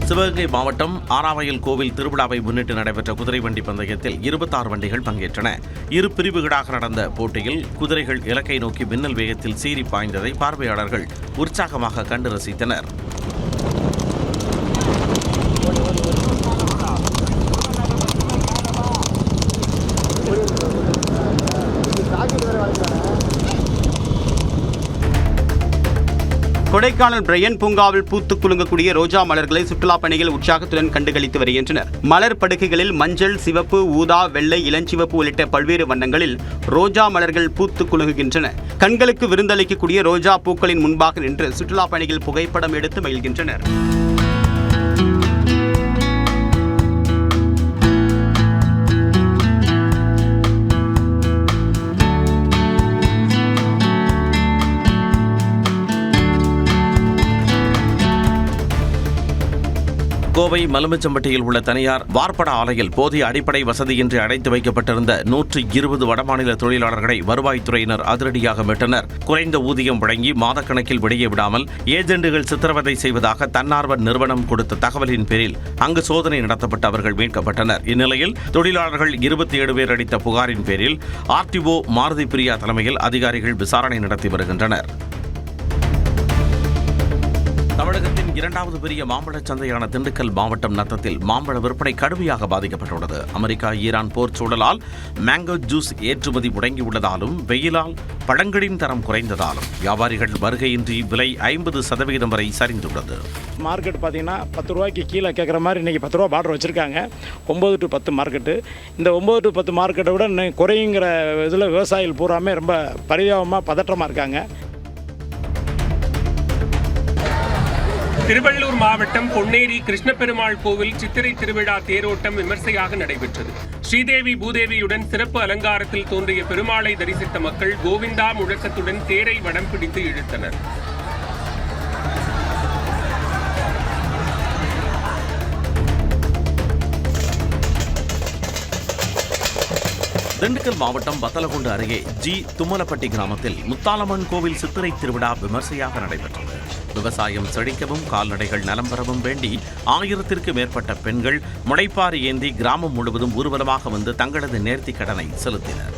சிவகங்கை மாவட்டம் ஆராவயல் கோவில் திருவிழாவை முன்னிட்டு நடைபெற்ற குதிரை வண்டி பந்தயத்தில் 26 வண்டிகள் பங்கேற்றன. இரு பிரிவுகளாக நடந்த போட்டியில் குதிரைகள் இலக்கை நோக்கி மின்னல் வேகத்தில் சீறி பாய்ந்ததை பார்வையாளர்கள் உற்சாகமாக கண்டு ரசித்தனர். கொடைக்கானல் பிரையன் பூங்காவில் பூத்து குலுங்கக்கூடிய ரோஜா மலர்களை சுற்றுலா பயணிகள் உற்சாகத்துடன் கண்டுகளித்து வருகின்றனர். மலர் படுகைகளில் மஞ்சள், சிவப்பு, ஊதா, வெள்ளை, இளஞ்சிவப்பு உள்ளிட்ட பல்வேறு வண்ணங்களில் ரோஜா மலர்கள் பூத்து குலுங்குகின்றன. கண்களுக்கு விருந்தளிக்கக்கூடிய ரோஜா பூக்களின் முன்பாக நின்று சுற்றுலா பயணிகள் புகைப்படம் எடுத்து மகிழ்கின்றனர். கோவை மலுமிச்சம்பட்டியில் உள்ள தனியார் வார்ப்பட ஆலையில் போதிய அடிப்படை வசதியின்றி அடைத்து வைக்கப்பட்டிருந்த 120 வடமாநில தொழிலாளர்களை வருவாய்த்துறையினர் அதிரடியாக மீட்டனர். குறைந்த ஊதியம் வழங்கி மாதக்கணக்கில் வெளியே விடாமல் ஏஜென்ட்டுகள் சித்திரவதை செய்வதாக தன்னார்வ நிறுவனம் கொடுத்த தகவலின் பேரில் அங்கு சோதனை நடத்தப்பட்டு அவர்கள் மீட்கப்பட்டனர். இந்நிலையில் தொழிலாளர்கள் 27 பேர் அளித்த புகாரின் பேரில் ஆர்டிஓ மாருதி பிரியா தலைமையில் அதிகாரிகள் விசாரணை நடத்தி வருகின்றனர். தமிழகத்தின் 2வது பெரிய மாம்பழச் சந்தையான திண்டுக்கல் மாவட்டம் நத்தத்தில் மாம்பழ விற்பனை கடுமையாக பாதிக்கப்பட்டுள்ளது. அமெரிக்கா ஈரான் போர் சூழலால் மேங்கோ ஜூஸ் ஏற்றுமதி முடங்கியுள்ளதாலும் வெயிலால் பழங்களின் தரம் குறைந்ததாலும் வியாபாரிகள் வருகையின்றி விலை 50% வரை சரிந்துள்ளது. மார்க்கெட் பார்த்தீங்கன்னா 10 ரூபாய்க்கு கீழே கேட்குற மாதிரி இன்றைக்கி 10 ரூபா பார்டர் வச்சுருக்காங்க. 9 to 10 மார்க்கெட்டு. இந்த 9 to 10 மார்க்கெட்டை விட இன்னும் குறையுங்கிற இதில் விவசாயிகள் பூராமே ரொம்ப பரிதாபமாக பதற்றமாக இருக்காங்க. திருவள்ளூர் மாவட்டம் பொன்னேரி கிருஷ்ணபெருமாள் கோவில் சித்திரை திருவிழா தேரோட்டம் விமர்சையாக நடைபெற்றது. ஸ்ரீதேவி பூதேவியுடன் சிறப்பு அலங்காரத்தில் தோன்றிய பெருமாளை தரிசித்த மக்கள் கோவிந்தா முழக்கத்துடன் தேரை வடம் பிடித்து இழுத்தனர். திண்டுக்கல் மாவட்டம் வத்தலகுண்டு அருகே தும்மலப்பட்டி கிராமத்தில் முத்தாலம்மன் கோவில் சித்திரை திருவிழா விமர்சையாக நடைபெற்றது. விவசாயம் செழிக்கவும் கால்நடைகள் நலம் பெறவும் வேண்டி 1000த்திற்கும் மேற்பட்ட பெண்கள் முளைப்பாரி ஏந்தி கிராமம் முழுவதும் ஊர்வலமாக வந்து தங்களது நேர்த்திக் கடனை செலுத்தினர்.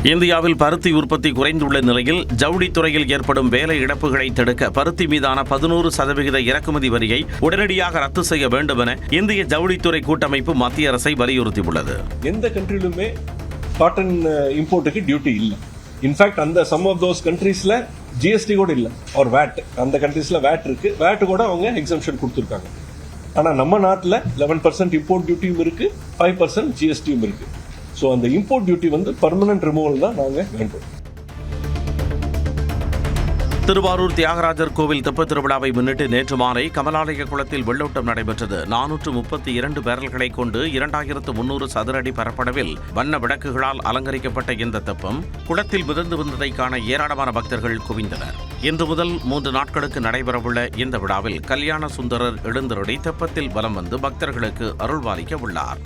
இந்தியாவில் பருத்தி உற்பத்தி குறைந்துள்ள நிலையில் ஜவுளித்துறையில் ஏற்படும் வேலை இழப்புகளை தடுக்க பருத்தி மீதான 11% இறக்குமதி வரியை உடனடியாக ரத்து செய்ய வேண்டும் என இந்திய ஜவுளித்துறை கூட்டமைப்பு மத்திய அரசை வலியுறுத்தியுள்ளது. எந்த கண்ட்ரிலுமே காட்டன் இம்போர்ட்டுக்கு டியூட்டி இல்லை. இன்ஃபேக்ட் அந்த சம் ஆஃப் தோஸ் கண்ட்ரீஸ்ல ஜிஎஸ்டி கூட இல்லை. ஒரு வேட் அந்த கண்ட்ரீஸ்ல வேட் இருக்கு. வேட் கூட அவங்க எக்ஸம்ஷன் கொடுத்துருக்காங்க. ஆனா நம்ம நாட்டில் 11% இம்போர்ட் டியூட்டியும் இருக்கு, 5% ஜிஎஸ்டியும் இருக்கு. ஸோ அந்த இம்போர்ட் டியூட்டி பர்மனன்ட் ரிமூவல் தான் நாங்கள் வேண்டும். திருவாரூர் தியாகராஜர் கோவில் தெப்பத் திருவிழாவை முன்னிட்டு நேற்று மாலை கமலாலய குளத்தில் வெள்ளோட்டம் நடைபெற்றது. 432 பேரல்களை கொண்டு 2300 சதுர அடி பரப்பளவில் வண்ண விளக்குகளால் அலங்கரிக்கப்பட்ட இந்த தெப்பம் குளத்தில் மிதந்து வந்ததை காண ஏராளமான பக்தர்கள் குவிந்தனர். இன்று முதல் 3 நாட்களுக்கு நடைபெறவுள்ள இந்த விழாவில் கல்யாண சுந்தரர் எழுந்தருளி தெப்பத்தில் வலம் வந்து பக்தர்களுக்கு அருள்பாலிக்க உள்ளார்.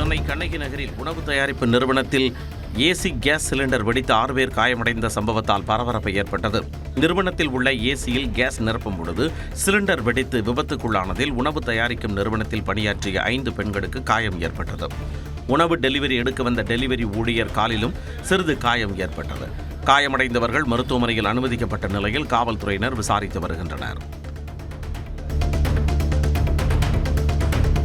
சென்னை கண்ணகி நகரில் உணவு தயாரிப்பு நிறுவனத்தில் ஏசி கேஸ் சிலிண்டர் வெடித்து 6 பேர் காயமடைந்த சம்பவத்தால் பரபரப்பு ஏற்பட்டது. நிறுவனத்தில் உள்ள ஏசியில் கேஸ் நிரப்பும் பொழுது சிலிண்டர் வெடித்து விபத்துக்குள்ளானதில் உணவு தயாரிக்கும் நிறுவனத்தில் பணியாற்றிய 5 பெண்களுக்கு காயம் ஏற்பட்டது. உணவு டெலிவரி எடுக்க வந்த டெலிவரி ஊழியர் காலிலும் சிறிது காயம் ஏற்பட்டது. காயமடைந்தவர்கள் மருத்துவமனையில் அனுமதிக்கப்பட்ட நிலையில் காவல்துறையினர் விசாரித்து வருகின்றனர்.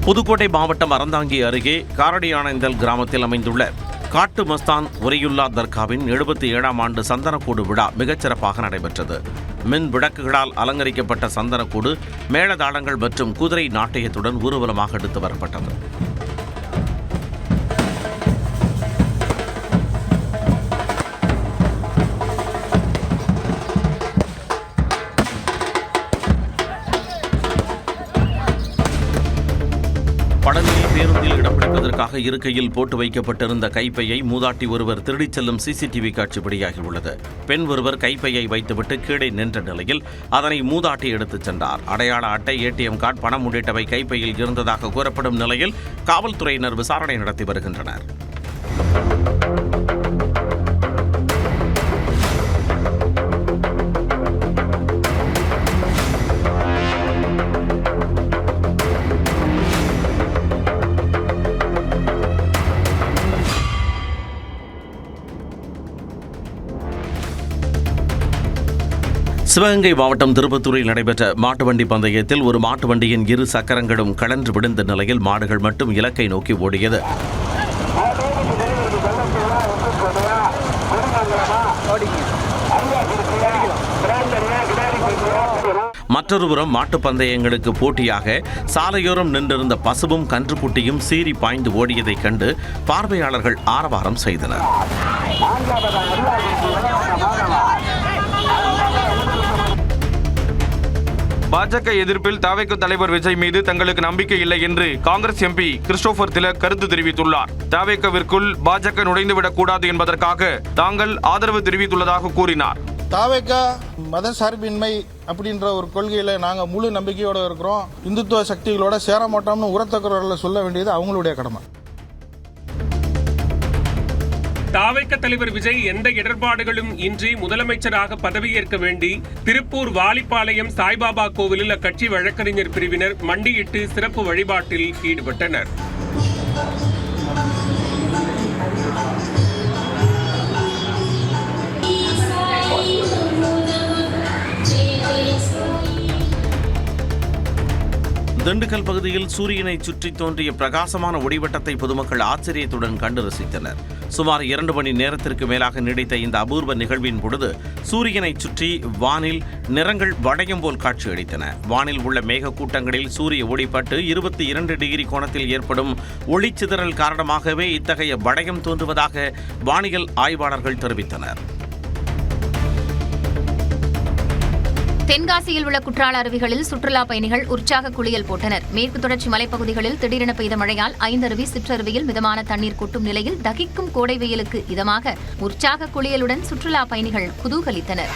புதுக்கோட்டை மாவட்டம் அறந்தாங்கி அருகே காரடியானந்தல் கிராமத்தில் அமைந்துள்ள காட்டு மஸ்தான் ஒரியுல்லா தர்காவின் 77ஆம் ஆண்டு சந்தனக்கூடு விழா மிகச்சிறப்பாக நடைபெற்றது. மின் விளக்குகளால் அலங்கரிக்கப்பட்ட சந்தனக்கூடு மேளதாளங்கள் மற்றும் குதிரை நாட்டியத்துடன் ஊர்வலமாக எடுத்து வரப்பட்டது. பழனியில் பேருந்தில் இடம் பிடிப்பதற்காக இருக்கையில் போட்டு வைக்கப்பட்டிருந்த கைப்பையை மூதாட்டி ஒருவர் திருடிச் செல்லும் சிசிடிவி காட்சி வெளியாகியுள்ளது. பெண் ஒருவர் கைப்பையை வைத்துவிட்டு கீழே நின்ற நிலையில் அதனை மூதாட்டி எடுத்துச் சென்றார். அடையாள அட்டை, ஏடிஎம் கார்டு, பணம் உள்ளிட்டவை கைப்பையில் இருந்ததாக கூறப்படும் நிலையில் காவல்துறையினர் விசாரணை நடத்தி வருகின்றனர். சிவகங்கை மாவட்டம் திருப்பத்தூரில் நடைபெற்ற மாட்டு வண்டி பந்தயத்தில் ஒரு மாட்டு வண்டியின் இரு சக்கரங்களும் கழன்று விழுந்த நிலையில் மாடுகள் மட்டும் இலக்கை நோக்கி ஓடியது. மற்றொருபுறம் மாட்டுப் பந்தயங்களுக்கு போட்டியாக சாலையோரம் நின்றிருந்த பசுவும் கன்றுக்குட்டியும் சீறி பாய்ந்து ஓடியதைக் கண்டு பார்வையாளர்கள் ஆரவாரம் செய்தனர். பாஜக எதிர்ப்பில் தவேக தலைவர் விஜய் மீது தங்களுக்கு நம்பிக்கை இல்லை என்று காங்கிரஸ் எம்பி கிறிஸ்டோபர் திலக் கருத்து தெரிவித்துள்ளார். தவேகவிற்குள் பாஜக நுழைந்துவிடக் கூடாது என்பதற்காக தாங்கள் ஆதரவு தெரிவித்துள்ளதாக கூறினார். தவேக மத சார்பின்மை அப்படின்ற ஒரு கொள்கையில நாங்க முழு நம்பிக்கையோட இருக்கிறோம். இந்துத்துவ சக்திகளோட சேர மாட்டோம்னு உரத்த குரல்ல சொல்ல வேண்டியது அவங்களுடைய கடமை. தாவேக தலைவர் விஜய் எந்த இடர்பாடுகளும் இன்றி முதலமைச்சராக பதவியேற்க வேண்டி திருப்பூர் வாலிப்பாளையம் சாய்பாபா கோவிலில் அக்கட்சி வழக்கறிஞர் பிரிவினர் மண்டியிட்டு சிறப்பு வழிபாட்டில் ஈடுபட்டனர். திண்டுக்கல் பகுதியில் சூரியனை சுற்றி தோன்றிய பிரகாசமான ஒளிவட்டத்தை பொதுமக்கள் ஆச்சரியத்துடன் கண்டு ரசித்தனர். சுமார் 2 மணி நேரத்திற்கு மேலாக நீடித்த இந்த அபூர்வ நிகழ்வின் பொழுது சூரியனை சுற்றி வானில் நிறங்கள் வளையம் போல் காட்சியளித்தன. வானில் உள்ள மேகக்கூட்டங்களில் சூரிய ஒளிப்பட்டு 22 டிகிரி கோணத்தில் ஏற்படும் ஒளிச்சிதறல் காரணமாகவே இத்தகைய வளையம் தோன்றுவதாக வானியல் ஆய்வாளர்கள் தெரிவித்தனர். தென்காசியில் உள்ள குற்றால அருவிகளில் சுற்றுலா பயணிகள் உற்சாக குளியல் போட்டனர். மேற்கு தொடர்ச்சி மலைப்பகுதிகளில் திடீரென பெய்த மழையால் 5 அருவி, சிற்றருவியில் மிதமான தண்ணீர் கொட்டும் நிலையில் தகிக்கும் கோடை வெயிலுக்கு இதமாக உற்சாக குளியலுடன் சுற்றுலா பயணிகள் குதூகலித்தனர்.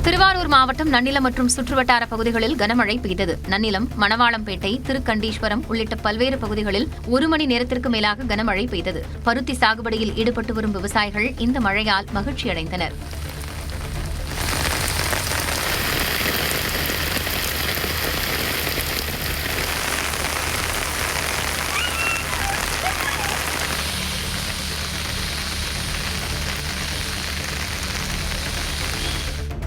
திருவாரூர் மாவட்டம் நன்னிலம் மற்றும் சுற்றுவட்டார பகுதிகளில் கனமழை பெய்தது. நன்னிலம், மணவாளம்பேட்டை, திருக்கண்டீஸ்வரம் உள்ளிட்ட பல்வேறு பகுதிகளில் 1 மணி நேரத்திற்கு மேலாக கனமழை பெய்தது. பருத்தி சாகுபடியில் ஈடுபட்டு வரும் விவசாயிகள் இந்த மழையால் மகிழ்ச்சியடைந்தனர்.